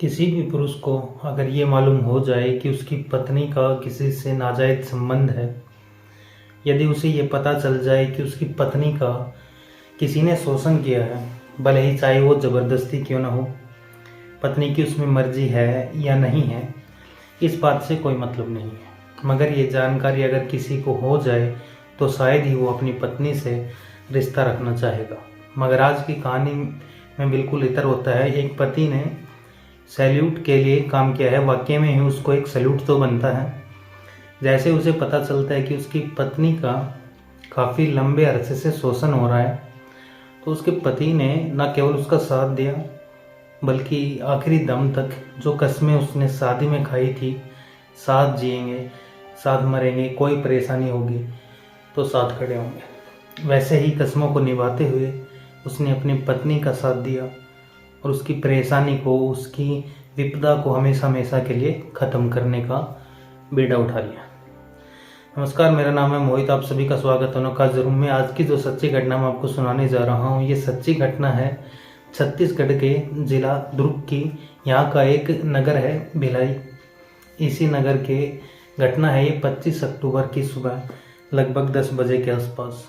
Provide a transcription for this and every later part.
किसी भी पुरुष को अगर ये मालूम हो जाए कि उसकी पत्नी का किसी से नाजायज संबंध है, यदि उसे ये पता चल जाए कि उसकी पत्नी का किसी ने शोषण किया है, भले ही चाहे वो ज़बरदस्ती क्यों ना हो, पत्नी की उसमें मर्जी है या नहीं है, इस बात से कोई मतलब नहीं है। मगर ये जानकारी अगर किसी को हो जाए तो शायद ही वो अपनी पत्नी से रिश्ता रखना चाहेगा। मगर आज की कहानी में बिल्कुल इतर होता है। एक पति ने सैल्यूट के लिए काम किया है, वाकई में ही उसको एक सैल्यूट तो बनता है। जैसे उसे पता चलता है कि उसकी पत्नी का काफ़ी लंबे अरसे से शोषण हो रहा है, तो उसके पति ने न केवल उसका साथ दिया बल्कि आखिरी दम तक जो कस्में उसने शादी में खाई थी, साथ जिएंगे, साथ मरेंगे, कोई परेशानी होगी तो साथ खड़े होंगे, वैसे ही कस्मों को निभाते हुए उसने अपनी पत्नी का साथ दिया और उसकी परेशानी को, उसकी विपदा को हमेशा हमेशा के लिए ख़त्म करने का बीड़ा उठा लिया। नमस्कार, मेरा नाम है मोहित, आप सभी का स्वागत है अनोखा ज़रूर में। आज की जो सच्ची घटना मैं आपको सुनाने जा रहा हूँ, ये सच्ची घटना है छत्तीसगढ़ के ज़िला दुर्ग की। यहाँ का एक नगर है भिलाई। इसी नगर के घटना है ये 25 अक्टूबर की सुबह लगभग 10 बजे के आसपास।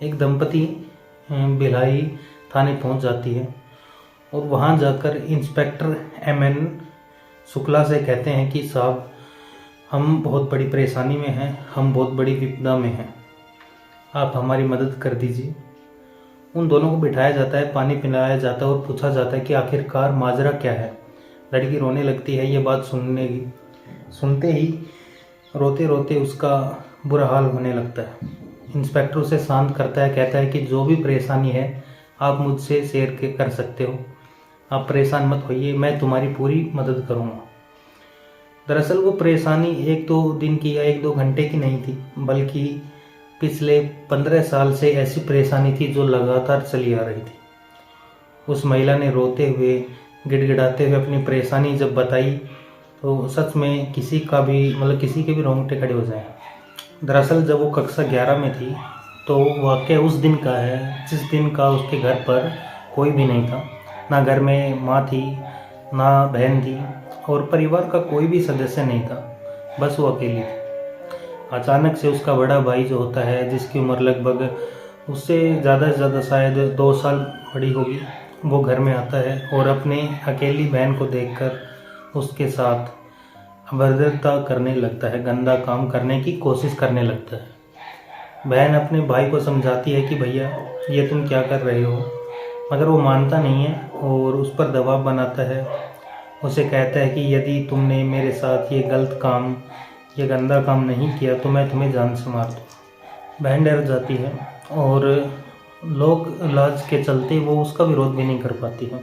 एक दंपति भिलाई थाने पहुँच जाती है और वहाँ जाकर इंस्पेक्टर MN शुक्ला से कहते हैं कि साहब, हम बहुत बड़ी परेशानी में हैं, हम बहुत बड़ी विपदा में हैं, आप हमारी मदद कर दीजिए। उन दोनों को बिठाया जाता है, पानी पिलाया जाता है और पूछा जाता है कि आखिरकार माजरा क्या है। लड़की रोने लगती है। ये बात सुनते ही रोते रोते उसका बुरा हाल होने लगता है। इंस्पेक्टर उसे शांत करता है, कहता है कि जो भी परेशानी है आप मुझसे शेयर कर सकते हो, आप परेशान मत होइए, मैं तुम्हारी पूरी मदद करूँगा। दरअसल वो परेशानी एक दो दिन की या एक दो घंटे की नहीं थी, बल्कि पिछले 15 साल से ऐसी परेशानी थी जो लगातार चली आ रही थी। उस महिला ने रोते हुए, गिड़गिड़ाते हुए अपनी परेशानी जब बताई तो सच में किसी के भी रोंगटे खड़े हो जाए। दरअसल जब वो कक्षा 11 में थी तो वाकया उस दिन का है जिस दिन का उसके घर पर कोई भी नहीं था। ना घर में माँ थी, ना बहन थी और परिवार का कोई भी सदस्य नहीं था, बस वो अकेली थी। अचानक से उसका बड़ा भाई जो होता है, जिसकी उम्र लगभग उससे ज़्यादा से ज़्यादा शायद 2 साल बड़ी होगी, वो घर में आता है और अपने अकेली बहन को देखकर उसके साथ अभद्रता करने लगता है, गंदा काम करने की कोशिश करने लगता है। बहन अपने भाई को समझाती है कि भैया ये तुम क्या कर रहे हो, मगर वो मानता नहीं है और उस पर दबाव बनाता है। उसे कहता है कि यदि तुमने मेरे साथ ये गलत काम, ये गंदा काम नहीं किया तो मैं तुम्हें जान से मार दूँ। बहन डर जाती है और लोक लाज के चलते वो उसका विरोध भी नहीं कर पाती है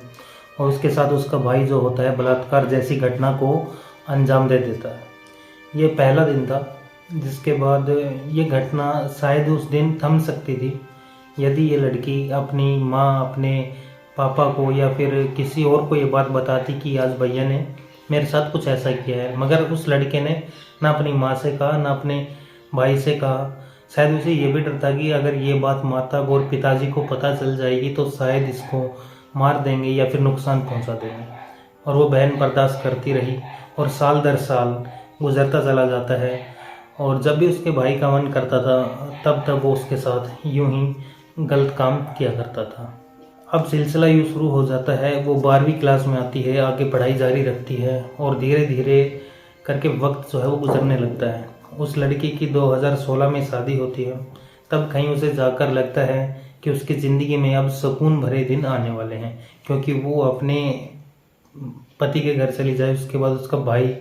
और उसके साथ उसका भाई जो होता है बलात्कार जैसी घटना को अंजाम दे देता है। ये पहला दिन था, जिसके बाद ये घटना शायद उस दिन थम सकती थी यदि ये लड़की अपनी माँ, अपने पापा को या फिर किसी और को ये बात बताती कि आज भैया ने मेरे साथ कुछ ऐसा किया है। मगर उस लड़के ने ना अपनी माँ से कहा, ना अपने भाई से कहा। शायद उसे ये भी डर था कि अगर ये बात माता और पिताजी को पता चल जाएगी तो शायद इसको मार देंगे या फिर नुकसान पहुंचा देंगे। और वो बहन बर्दाश्त करती रही और साल दर साल गुजरता चला जाता है और जब भी उसके भाई का मन करता था तब वो उसके साथ यूं ही गलत काम किया करता था। अब सिलसिला यूँ शुरू हो जाता है। वो 12वीं क्लास में आती है, आगे पढ़ाई जारी रखती है और धीरे धीरे करके वक्त जो है वो गुजरने लगता है। उस लड़की की 2016 में शादी होती है। तब कहीं उसे जाकर लगता है कि उसकी ज़िंदगी में अब सुकून भरे दिन आने वाले हैं, क्योंकि वो अपने पति के घर चली जाए, उसके बाद उसका भाई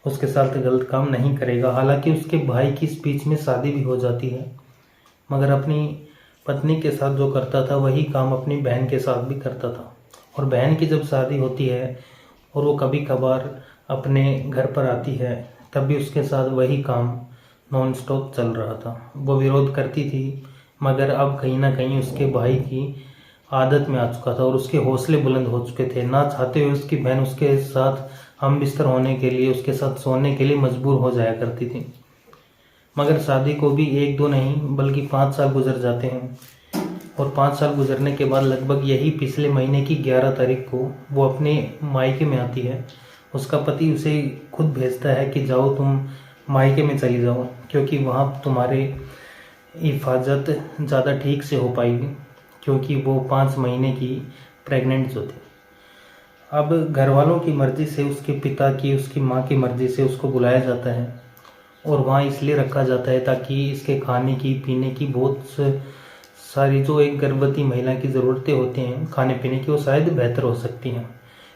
उसके साथ गलत काम नहीं करेगा। हालांकि उसके भाई की इस बीच में शादी भी हो जाती है, मगर अपनी पत्नी के साथ जो करता था वही काम अपनी बहन के साथ भी करता था। और बहन की जब शादी होती है और वो कभी कभार अपने घर पर आती है, तब भी उसके साथ वही काम नॉन स्टॉप चल रहा था। वो विरोध करती थी, मगर अब कहीं ना कहीं उसके भाई की आदत में आ चुका था और उसके हौसले बुलंद हो चुके थे। ना चाहते हुए उसकी बहन उसके साथ हम बिस्तर होने के लिए, उसके साथ सोने के लिए मजबूर हो जाया करती थी। मगर शादी को भी 1-2 नहीं बल्कि 5 साल गुजर जाते हैं और 5 साल गुजरने के बाद लगभग यही पिछले महीने की 11 तारीख को वो अपने मायके में आती है। उसका पति उसे खुद भेजता है कि जाओ तुम मायके में चली जाओ, क्योंकि वहाँ तुम्हारे हिफाजत ज़्यादा ठीक से हो पाएगी, क्योंकि वो 5 महीने की प्रेग्नेंट जो थी। अब घर वालों की मर्ज़ी से, उसके पिता की, उसकी माँ की मर्ज़ी से उसको बुलाया जाता है और वहाँ इसलिए रखा जाता है ताकि इसके खाने की, पीने की बहुत सारी जो एक गर्भवती महिला की ज़रूरतें होती हैं खाने पीने की, वो शायद बेहतर हो सकती हैं,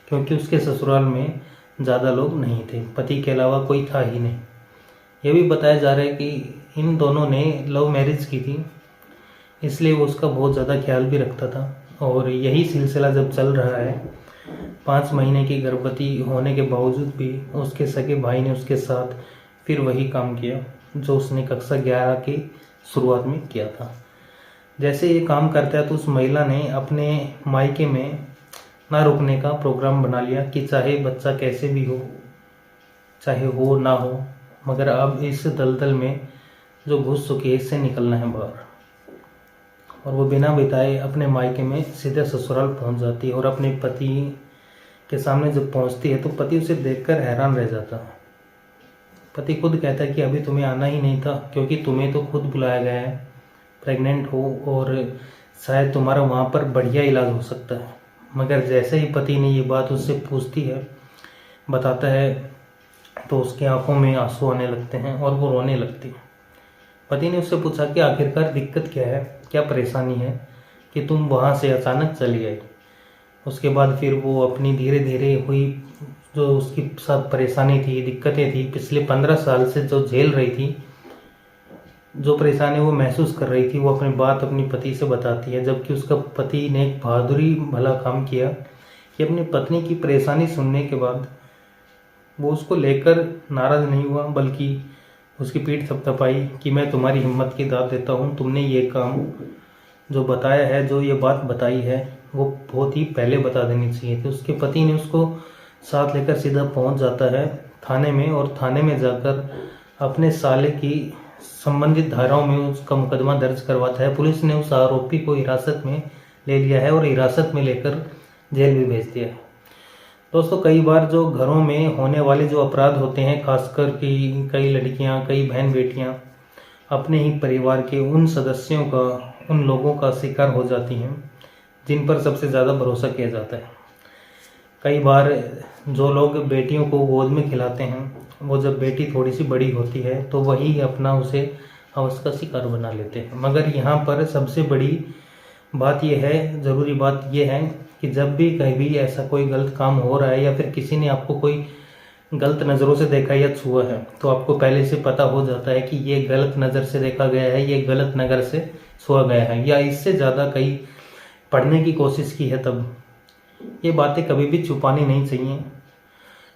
क्योंकि उसके ससुराल में ज़्यादा लोग नहीं थे, पति के अलावा कोई था ही नहीं। यह भी बताया जा रहा है कि इन दोनों ने लव मैरिज की थी, इसलिए वो उसका बहुत ज़्यादा ख्याल भी रखता था। और यही सिलसिला जब चल रहा है, 5 महीने की गर्भवती होने के बावजूद भी उसके सगे भाई ने उसके साथ फिर वही काम किया जो उसने कक्षा 11 की शुरुआत में किया था। जैसे ये काम करता है तो उस महिला ने अपने मायके में ना रुकने का प्रोग्राम बना लिया कि चाहे बच्चा कैसे भी हो, चाहे हो ना हो, मगर अब इस दलदल में जो घुस चुकी है इससे निकलना है बाहर। और वो बिना बिताए अपने मायके में सीधे ससुराल पहुंच जाती है और अपने पति के सामने जब पहुंचती है तो पति उसे देखकर हैरान रह जाता है। पति खुद कहता है कि अभी तुम्हें आना ही नहीं था, क्योंकि तुम्हें तो खुद बुलाया गया है, प्रेग्नेंट हो और शायद तुम्हारा वहाँ पर बढ़िया इलाज हो सकता है। मगर जैसे ही पति ने ये बात उससे पूछती है, बताता है, तो उसकी आंखों में आंसू आने लगते हैं और वो रोने लगती है। पति ने उससे पूछा कि आखिरकार दिक्कत क्या है, क्या परेशानी है कि तुम वहाँ से अचानक चली आई। उसके बाद फिर वो अपनी धीरे धीरे हुई जो उसकी साथ परेशानी थी, दिक्कतें थी, पिछले 15 साल से जो झेल रही थी, जो परेशानी वो महसूस कर रही थी, वो अपनी बात अपनी पति से बताती है। जबकि उसका पति ने एक बहादुरी भला काम किया कि अपनी पत्नी की परेशानी सुनने के बाद वो उसको लेकर नाराज़ नहीं हुआ, बल्कि उसकी पीठ थपथपाई कि मैं तुम्हारी हिम्मत की दाद देता हूँ, तुमने ये काम जो बताया है, जो ये बात बताई है, वो बहुत ही पहले बता देनी चाहिए थी। उसके पति ने उसको साथ लेकर सीधा पहुँच जाता है थाने में, और थाने में जाकर अपने साले की संबंधित धाराओं में उसका मुकदमा दर्ज करवाता है। पुलिस ने उस आरोपी को हिरासत में ले लिया है और हिरासत में लेकर जेल भी भेज दिया है। दोस्तों, कई बार जो घरों में होने वाले जो अपराध होते हैं, खासकर कि कई लड़कियां, कई बहन बेटियां अपने ही परिवार के उन सदस्यों का, उन लोगों का शिकार हो जाती हैं जिन पर सबसे ज़्यादा भरोसा किया जाता है। कई बार जो लोग बेटियों को गोद में खिलाते हैं, वो जब बेटी थोड़ी सी बड़ी होती है तो वही अपना उसे हवस का शिकार बना लेते हैं। मगर यहाँ पर सबसे बड़ी बात यह है, ज़रूरी बात यह है कि जब भी कहीं भी ऐसा कोई गलत काम हो रहा है या फिर किसी ने आपको कोई गलत नज़रों से देखा या छुआ है, तो आपको पहले से पता हो जाता है कि ये गलत नज़र से देखा गया है, ये गलत नज़र से छुआ गया है, या इससे ज़्यादा कहीं पढ़ने की कोशिश की है। तब ये बातें कभी भी छुपानी नहीं चाहिए।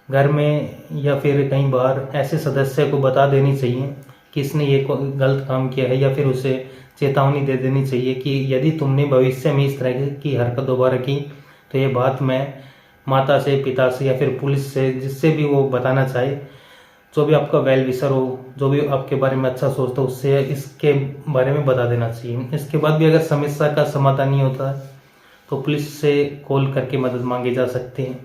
घर में या फिर कहीं बाहर ऐसे सदस्य को बता देनी चाहिए कि इसने ये गलत काम किया है, या फिर उसे चेतावनी दे देनी चाहिए कि यदि तुमने भविष्य में इस तरह की हरकत दोबारा की तो ये बात मैं माता से, पिता से या फिर पुलिस से, जिससे भी वो बताना चाहे, जो भी आपका वेल विशर हो, जो भी आपके बारे में अच्छा सोचता हो, उससे इसके बारे में बता देना चाहिए। इसके बाद भी अगर समस्या का समाधान नहीं होता तो पुलिस से कॉल करके मदद मांगी जा सकती है।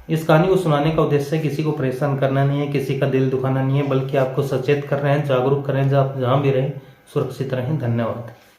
इस कहानी को सुनाने का उद्देश्य किसी को परेशान करना नहीं है, किसी का दिल दुखाना नहीं है, बल्कि आपको सचेत कर रहे हैं, जागरूक कर रहे हैं। जहाँ भी रहें सुरक्षित रहें। धन्यवाद।